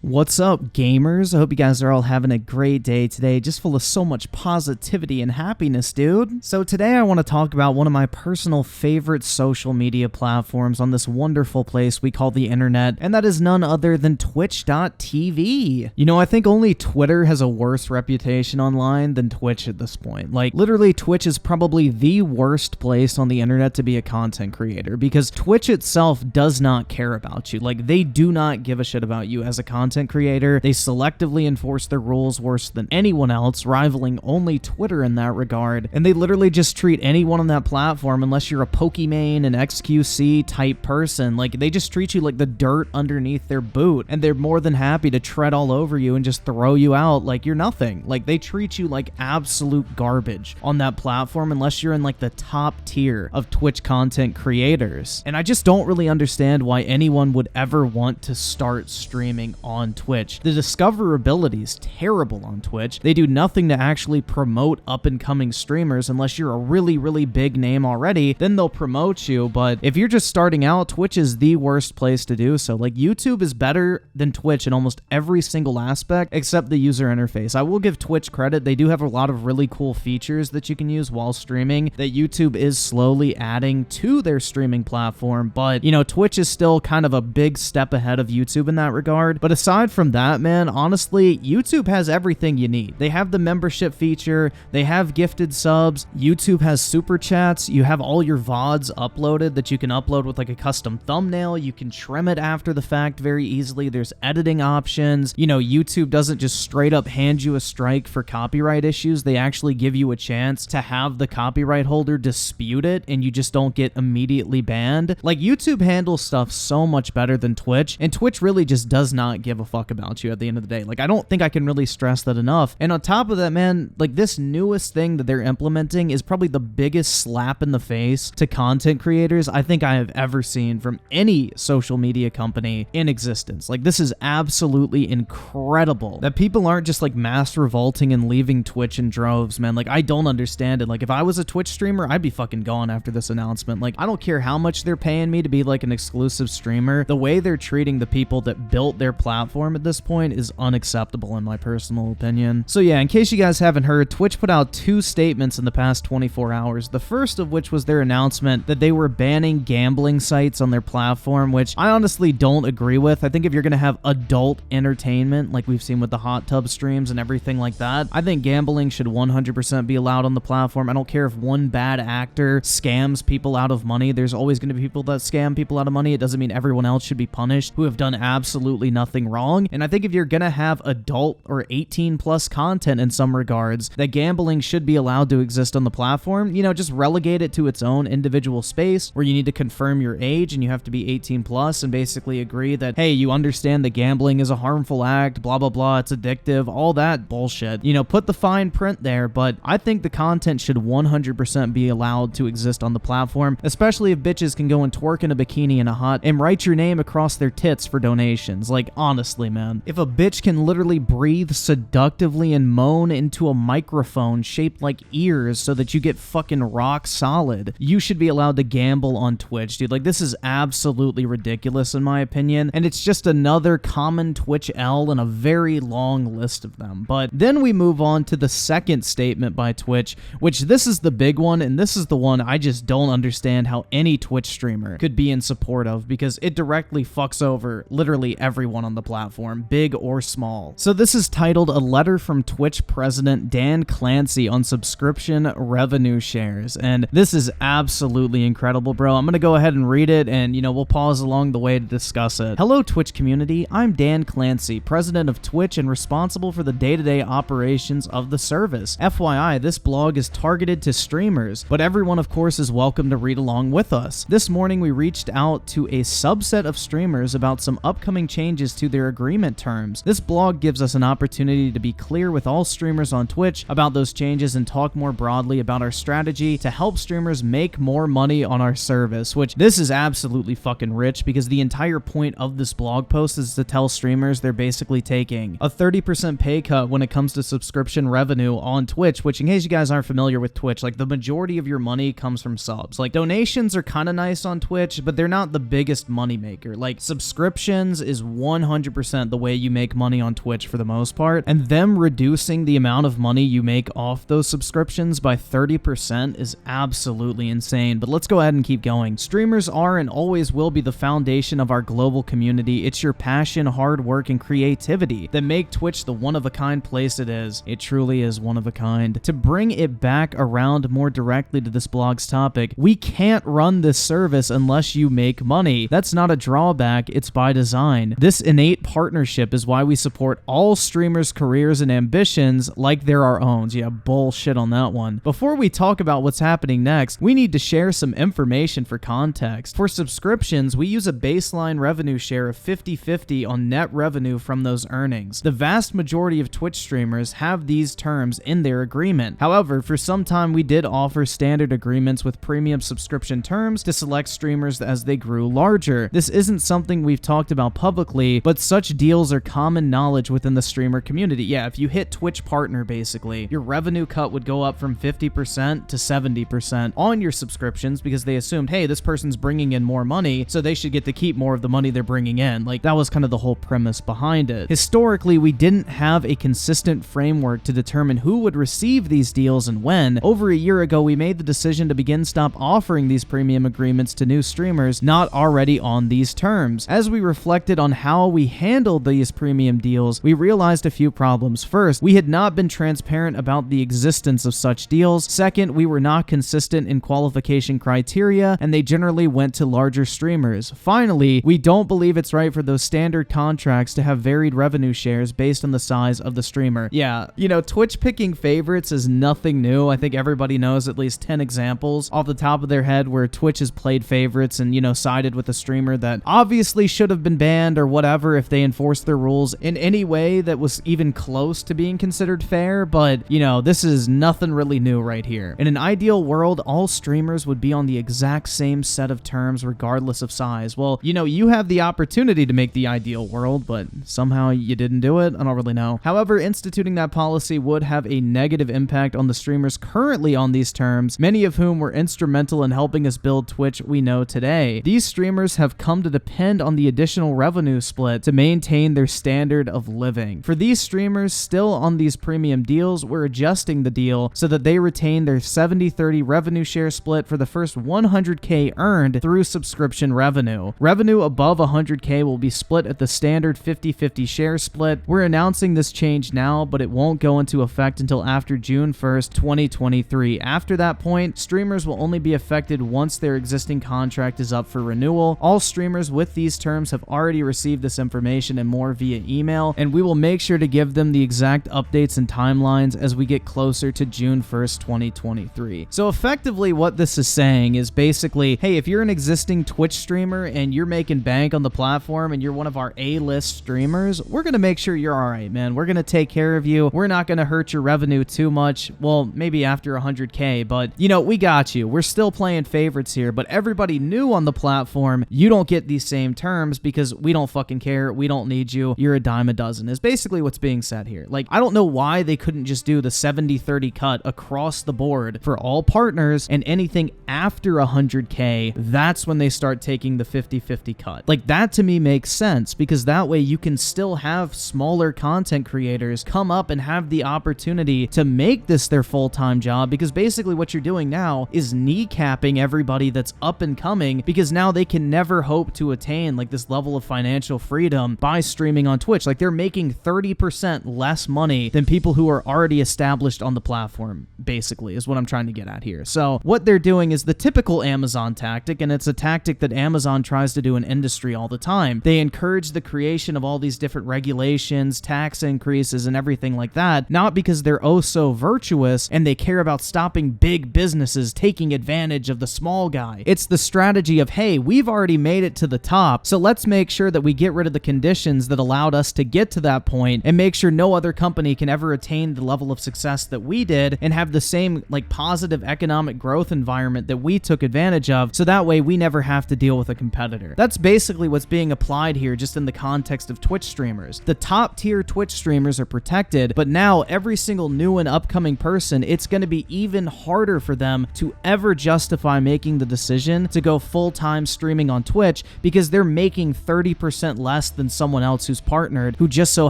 What's up, gamers? I hope you guys are all having a great day today, just full of so much positivity and happiness, dude. So today I want to talk about one of my personal favorite social media platforms on this wonderful place we call the internet, and that is none other than Twitch.tv. You know, I think only Twitter has a worse reputation online than Twitch at this point. Like, literally, Twitch is probably the worst place on the internet to be a content creator, because Twitch itself does not care about you. Like, they do not give a shit about you as a content creator. They selectively enforce their rules worse than anyone else, rivaling only Twitter in that regard, and they literally just treat anyone on that platform, unless you're a Pokimane and XQC type person, like they just treat you like the dirt underneath their boot, and they're more than happy to tread all over you and just throw you out like you're nothing. Like, they treat you like absolute garbage on that platform unless you're in like the top tier of Twitch content creators, and I just don't really understand why anyone would ever want to start streaming on Twitch. The discoverability is terrible on Twitch. They do nothing to actually promote up-and-coming streamers. Unless you're a really big name already, then they'll promote you, but if you're just starting out, Twitch is the worst place to do so. Like, YouTube is better than Twitch in almost every single aspect except the user interface. I will give Twitch credit. They do have a lot of really cool features that you can use while streaming that YouTube is slowly adding to their streaming platform, but, you know, Twitch is still kind of a big step ahead of YouTube in that regard. But aside from that, man, honestly, YouTube has everything you need. They have the membership feature, they have gifted subs, YouTube has super chats, you have all your VODs uploaded that you can upload with like a custom thumbnail, you can trim it after the fact very easily, there's editing options, you know, YouTube doesn't just straight up hand you a strike for copyright issues, they actually give you a chance to have the copyright holder dispute it, and you just don't get immediately banned. Like, YouTube handles stuff so much better than Twitch, and Twitch really just does not give a fuck about you at the end of the day. Like, I don't think I can really stress that enough. And on top of that, man, like, this newest thing that they're implementing is probably the biggest slap in the face to content creators I think I have ever seen from any social media company in existence. Like, this is absolutely incredible that people aren't just like mass revolting and leaving Twitch in droves, man. Like, I don't understand it. Like, if I was a Twitch streamer, I'd be fucking gone after this announcement. Like, I don't care how much they're paying me to be like an exclusive streamer. The way they're treating the people that built their platform at this point is unacceptable in my personal opinion. So yeah, in case you guys haven't heard, Twitch put out two statements in the past 24 hours. The first of which was their announcement that they were banning gambling sites on their platform, which I honestly don't agree with. I think if you're going to have adult entertainment, like we've seen with the hot tub streams and everything like that, I think gambling should 100% be allowed on the platform. I don't care if one bad actor scams people out of money. There's always going to be people that scam people out of money. It doesn't mean everyone else should be punished who have done absolutely nothing wrong. And I think if you're gonna have adult or 18 plus content in some regards, that gambling should be allowed to exist on the platform. You know, just relegate it to its own individual space where you need to confirm your age and you have to be 18 plus and basically agree that, hey, you understand that gambling is a harmful act, blah, blah, blah, it's addictive, all that bullshit. You know, put the fine print there, but I think the content should 100% be allowed to exist on the platform, especially if bitches can go and twerk in a bikini in a hut and write your name across their tits for donations. Like, honestly, man, if a bitch can literally breathe seductively and moan into a microphone shaped like ears so that you get fucking rock solid, you should be allowed to gamble on Twitch, dude. Like, this is absolutely ridiculous in my opinion, and it's just another common Twitch L in a very long list of them. But then we move on to the second statement by Twitch, which this is the big one, and this is the one I just don't understand how any Twitch streamer could be in support of, because it directly fucks over literally everyone on the platform, big or small. So this is titled "A Letter from Twitch President Dan Clancy on Subscription Revenue Shares," and this is absolutely incredible, bro. I'm gonna go ahead and read it, and you know, we'll pause along the way to discuss it. Hello, Twitch community. I'm Dan Clancy, president of Twitch and responsible for the day-to-day operations of the service. FYI, this blog is targeted to streamers, but everyone of course is welcome to read along with us. This morning we reached out to a subset of streamers about some upcoming changes to their agreement terms. This blog gives us an opportunity to be clear with all streamers on Twitch about those changes and talk more broadly about our strategy to help streamers make more money on our service, which this is absolutely fucking rich, because the entire point of this blog post is to tell streamers they're basically taking a 30% pay cut when it comes to subscription revenue on Twitch, which, in case you guys aren't familiar with Twitch, like, the majority of your money comes from subs. Like, donations are kind of nice on Twitch, but they're not the biggest money maker. Like, subscriptions is 100% 100% the way you make money on Twitch for the most part, and them reducing the amount of money you make off those subscriptions by 30% is absolutely insane. But let's go ahead and keep going. Streamers are and always will be the foundation of our global community. It's your passion, hard work, and creativity that make Twitch the one-of-a-kind place it is. It truly is one of a kind. To bring it back around more directly to this blog's topic, we can't run this service unless you make money. That's not a drawback, it's by design. This innate partnership is why we support all streamers' careers and ambitions like they're our own. Yeah, bullshit on that one. Before we talk about what's happening next, we need to share some information for context. For subscriptions, we use a baseline revenue share of 50-50 on net revenue from those earnings. The vast majority of Twitch streamers have these terms in their agreement. However, for some time we did offer standard agreements with premium subscription terms to select streamers as they grew larger. This isn't something we've talked about publicly, but such deals are common knowledge within the streamer community. Yeah, if you hit Twitch partner, basically, your revenue cut would go up from 50% to 70% on your subscriptions because they assumed, hey, this person's bringing in more money, so they should get to keep more of the money they're bringing in. Like, that was kind of the whole premise behind it. Historically, we didn't have a consistent framework to determine who would receive these deals and when. Over a year ago, we made the decision to stop offering these premium agreements to new streamers not already on these terms. As we reflected on how we handled these premium deals, we realized a few problems. First, we had not been transparent about the existence of such deals. Second, we were not consistent in qualification criteria, and they generally went to larger streamers. Finally, we don't believe it's right for those standard contracts to have varied revenue shares based on the size of the streamer. Yeah, you know, Twitch picking favorites is nothing new. I think everybody knows at least 10 examples off the top of their head where Twitch has played favorites and, you know, sided with a streamer that obviously should have been banned or whatever if they enforced their rules in any way that was even close to being considered fair. But, you know, this is nothing really new right here. In an ideal world, all streamers would be on the exact same set of terms regardless of size. Well, you know, you have the opportunity to make the ideal world, but somehow you didn't do it. I don't really know. However, instituting that policy would have a negative impact on the streamers currently on these terms, many of whom were instrumental in helping us build Twitch we know today. These streamers have come to depend on the additional revenue split to maintain their standard of living. For these streamers still on these premium deals, we're adjusting the deal so that they retain their 70-30 revenue share split for the first 100K earned through subscription revenue. Revenue above 100K will be split at the standard 50-50 share split. We're announcing this change now, but it won't go into effect until after June 1st, 2023. After that point, streamers will only be affected once their existing contract is up for renewal. All streamers with these terms have already received this information and more via email, and we will make sure to give them the exact updates and timelines as we get closer to June 1st, 2023. So effectively what this is saying is basically, hey, if you're an existing Twitch streamer and you're making bank on the platform and you're one of our A-list streamers, we're going to make sure you're all right, man. We're going to take care of you. We're not going to hurt your revenue too much. Well, maybe after 100K, but you know, we got you. We're still playing favorites here, but everybody new on the platform, you don't get these same terms because we don't fucking care. We don't need you. You're a dime a dozen is basically what's being said here. Like, I don't know why they couldn't just do the 70-30 cut across the board for all partners, and anything after 100K, that's when they start taking the 50-50 cut. Like, that to me makes sense because that way you can still have smaller content creators come up and have the opportunity to make this their full-time job, because basically what you're doing now is kneecapping everybody that's up and coming, because now they can never hope to attain like this level of financial freedom by streaming on Twitch. Like, they're making 30% less money than people who are already established on the platform, basically, is what I'm trying to get at here. So what they're doing is the typical Amazon tactic, and it's a tactic that Amazon tries to do in industry all the time. They encourage the creation of all these different regulations, tax increases, and everything like that, not because they're oh so virtuous and they care about stopping big businesses taking advantage of the small guy. It's the strategy of, hey, we've already made it to the top, so let's make sure that we get rid of the conditions that allowed us to get to that point and make sure no other company can ever attain the level of success that we did and have the same like positive economic growth environment that we took advantage of, so that way we never have to deal with a competitor. That's basically what's being applied here, just in the context of Twitch streamers. The top tier Twitch streamers are protected, but now every single new and upcoming person, it's going to be even harder for them to ever justify making the decision to go full-time streaming on Twitch because they're making 30% less than than someone else who's partnered who just so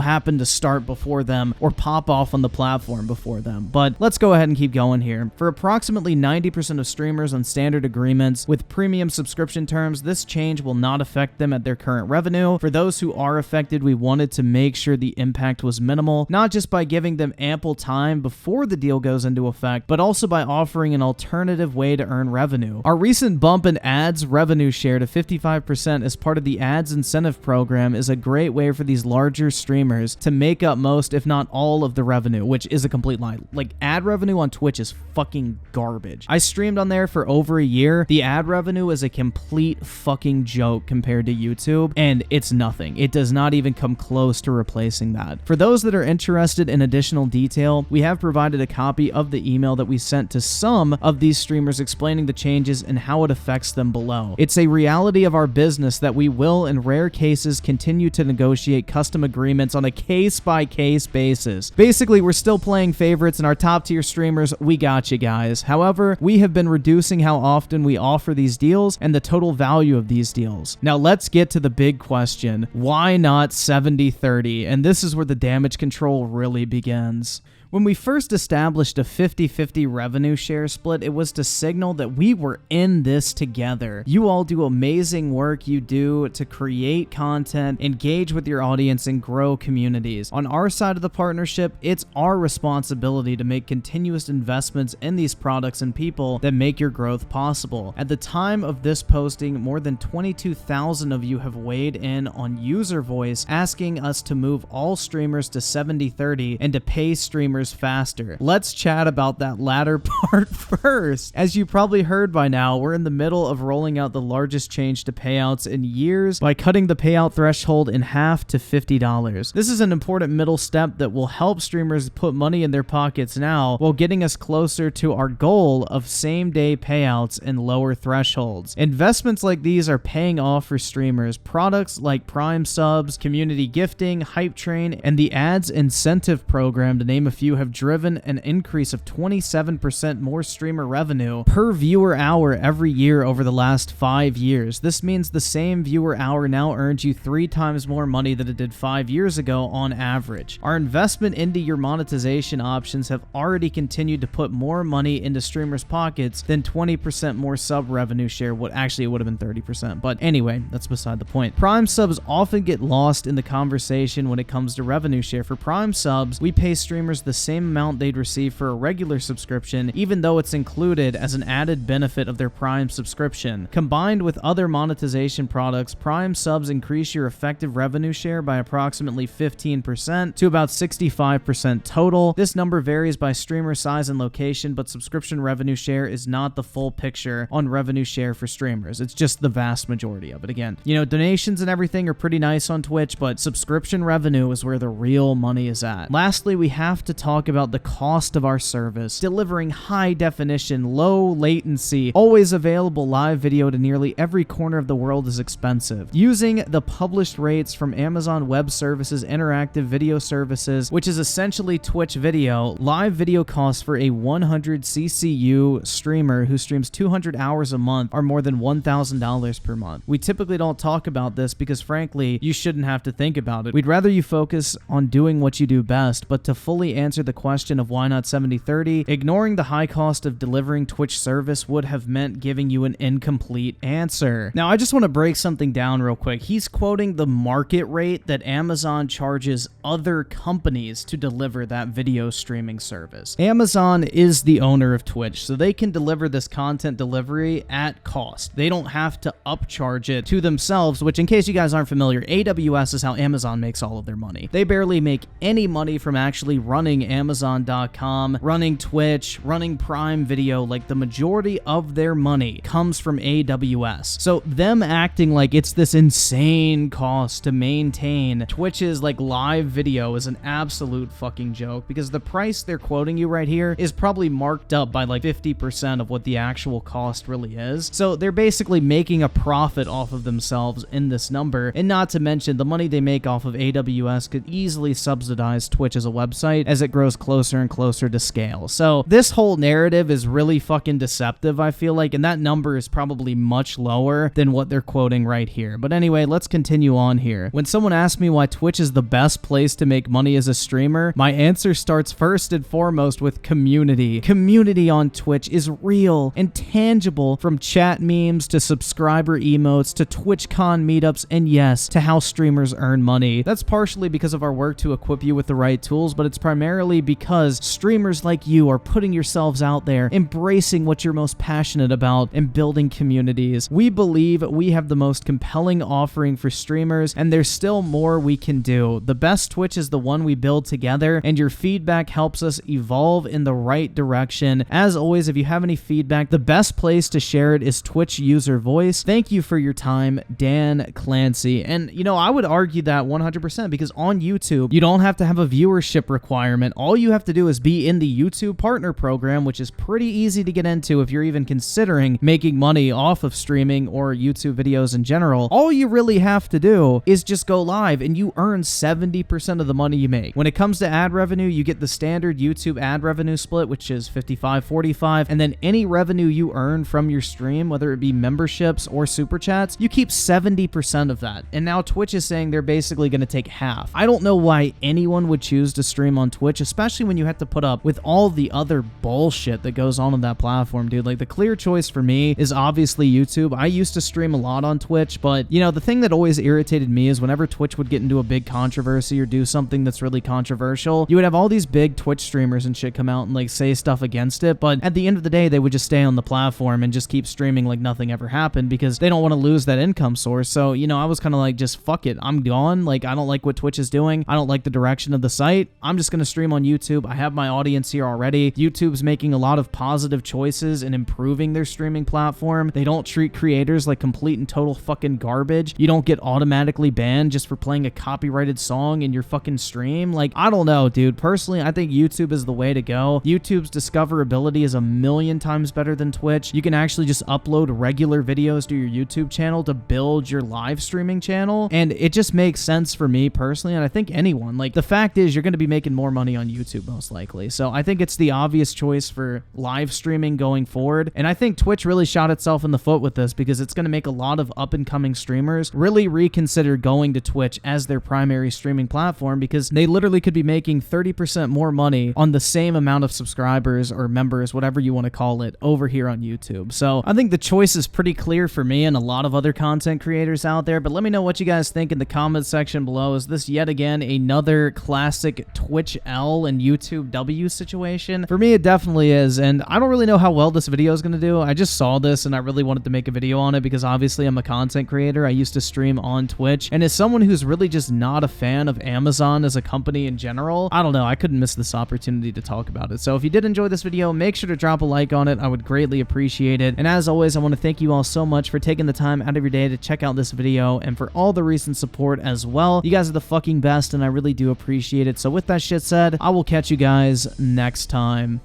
happened to start before them or pop off on the platform before them. But let's go ahead and keep going here. For approximately 90% of streamers on standard agreements with premium subscription terms, this change will not affect them at their current revenue. For those who are affected, we wanted to make sure the impact was minimal, not just by giving them ample time before the deal goes into effect, but also by offering an alternative way to earn revenue. Our recent bump in ads revenue share to 55% as part of the ads incentive program is a great way for these larger streamers to make up most, if not all, of the revenue, which is a complete lie. Like, ad revenue on Twitch is fucking garbage. I streamed on there for over a year. The ad revenue is a complete fucking joke compared to YouTube, and it's nothing. It does not even come close to replacing that. For those that are interested in additional detail, we have provided a copy of the email that we sent to some of these streamers explaining the changes and how it affects them below. It's a reality of our business that we will, in rare cases, continue to negotiate custom agreements on a case-by-case basis. Basically, we're still playing favorites, and our top-tier streamers, we got you guys. However, we have been reducing how often we offer these deals and the total value of these deals. Now, let's get to the big question. Why not 70-30? And this is where the damage control really begins. When we first established a 50-50 revenue share split, it was to signal that we were in this together. You all do amazing work you do to create content, engage with your audience, and grow communities. On our side of the partnership, it's our responsibility to make continuous investments in these products and people that make your growth possible. At the time of this posting, more than 22,000 of you have weighed in on user voice, asking us to move all streamers to 70-30 and to pay streamers faster. Let's chat about that latter part first. As you probably heard by now, we're in the middle of rolling out the largest change to payouts in years by cutting the payout threshold in half to $50. This is an important middle step that will help streamers put money in their pockets now while getting us closer to our goal of same-day payouts and lower thresholds. Investments like these are paying off for streamers. Products like Prime subs, community gifting, Hype Train, and the ads incentive program, to name a few, have driven an increase of 27% more streamer revenue per viewer hour every year over the last 5 years. This means the same viewer hour now earns you 3 times more money than it did 5 years ago on average. Our investment into your monetization options have already continued to put more money into streamers' pockets than 20% more sub revenue share. What actually, it would have been 30%, but anyway, that's beside the point. Prime subs often get lost in the conversation when it comes to revenue share. For Prime subs, we pay streamers the same amount they'd receive for a regular subscription, even though it's included as an added benefit of their Prime subscription. Combined with other monetization products, Prime subs increase your effective revenue share by approximately 15% to about 65% total. This number varies by streamer size and location, but subscription revenue share is not the full picture on revenue share for streamers. It's just the vast majority of it. Again, you know, donations and everything are pretty nice on Twitch, but subscription revenue is where the real money is at. Lastly, we have to talk about the cost of our service. Delivering high definition, low latency, always available live video to nearly every corner of the world is expensive. Using the published rates from Amazon Web Services interactive video services, which is essentially Twitch video, live video costs for a 100 CCU streamer who streams 200 hours a month are more than $1,000 per month. We typically don't talk about this because frankly, you shouldn't have to think about it. We'd rather you focus on doing what you do best, but to fully answer the question of why not 70-30, ignoring the high cost of delivering Twitch service would have meant giving you an incomplete answer. Now, I just want to break something down real quick. He's quoting the market rate that Amazon charges other companies to deliver that video streaming service. Amazon is the owner of Twitch, so they can deliver this content delivery at cost. They don't have to upcharge it to themselves, which, in case you guys aren't familiar, AWS is how Amazon makes all of their money. They barely make any money from actually running Amazon.com, running Twitch, running Prime Video. Like, the majority of their money comes from AWS. So them acting like it's this insane cost to maintain Twitch's like live video is an absolute fucking joke, because the price they're quoting you right here is probably marked up by like 50% of what the actual cost really is. So they're basically making a profit off of themselves in this number, and not to mention the money they make off of AWS could easily subsidize Twitch as a website, as it it grows closer and closer to scale. So this whole narrative is really fucking deceptive, I feel like, and that number is probably much lower than what they're quoting right here. But anyway, let's continue on here. When someone asks me why Twitch is the best place to make money as a streamer, my answer starts first and foremost with community. Community on Twitch is real and tangible, from chat memes to subscriber emotes to TwitchCon meetups, and yes, to how streamers earn money. That's partially because of our work to equip you with the right tools, but it's primarily because streamers like you are putting yourselves out there, embracing what you're most passionate about, and building communities. We believe we have the most compelling offering for streamers, and there's still more we can do. The best Twitch is the one we build together, and your feedback helps us evolve in the right direction. As always, if you have any feedback, the best place to share it is Twitch user voice. Thank you for your time, Dan Clancy. And you know, I would argue that 100%, because on YouTube, you don't have to have a viewership requirement. All you have to do is be in the YouTube partner program, which is pretty easy to get into if you're even considering making money off of streaming or YouTube videos in general. All you really have to do is just go live and you earn 70% of the money you make. When it comes to ad revenue, you get the standard YouTube ad revenue split, which is 55-45, and then any revenue you earn from your stream, whether it be memberships or super chats, you keep 70% of that. And now Twitch is saying they're basically going to take half. I don't know why anyone would choose to stream on Twitch, especially when you have to put up with all the other bullshit that goes on that platform, dude. Like, the clear choice for me is obviously YouTube. I used to stream a lot on Twitch, but you know, the thing that always irritated me is whenever Twitch would get into a big controversy or do something that's really controversial, you would have all these big Twitch streamers and shit come out and like say stuff against it, but at the end of the day, they would just stay on the platform and just keep streaming like nothing ever happened because they don't want to lose that income source. So, you know, I was kind of like, just fuck it, I'm gone. Like, I don't like what Twitch is doing. I don't like the direction of the site. I'm just going to stream on YouTube. I have my audience here already. YouTube's making a lot of positive choices in improving their streaming platform. They don't treat creators like complete and total fucking garbage. You don't get automatically banned just for playing a copyrighted song in your fucking stream. Like, I don't know, dude. Personally, I think YouTube is the way to go. YouTube's discoverability is a million times better than Twitch. You can actually just upload regular videos to your YouTube channel to build your live streaming channel, and it just makes sense for me personally, and I think anyone. Like, the fact is, you're going to be making more money on YouTube most likely, so I think it's the obvious choice for live streaming going forward, and I think Twitch really shot itself in the foot with this because it's going to make a lot of up-and-coming streamers really reconsider going to Twitch as their primary streaming platform, because they literally could be making 30% more money on the same amount of subscribers or members, whatever you want to call it, over here on YouTube. So I think the choice is pretty clear for me and a lot of other content creators out there, but let me know what you guys think in the comment section below. Is this yet again another classic Twitch L and YouTube W situation? For me, it definitely is, and I don't really know how well this video is going to do. I just saw this and I really wanted to make a video on it because obviously I'm a content creator. I used to stream on Twitch, and as someone who's really just not a fan of Amazon as a company in general, I don't know, I couldn't miss this opportunity to talk about it. So if you did enjoy this video, make sure to drop a like on it. I would greatly appreciate it. And as always, I want to thank you all so much for taking the time out of your day to check out this video and for all the recent support as well. You guys are the fucking best, and I really do appreciate it. So with that shit said, I will catch you guys next time.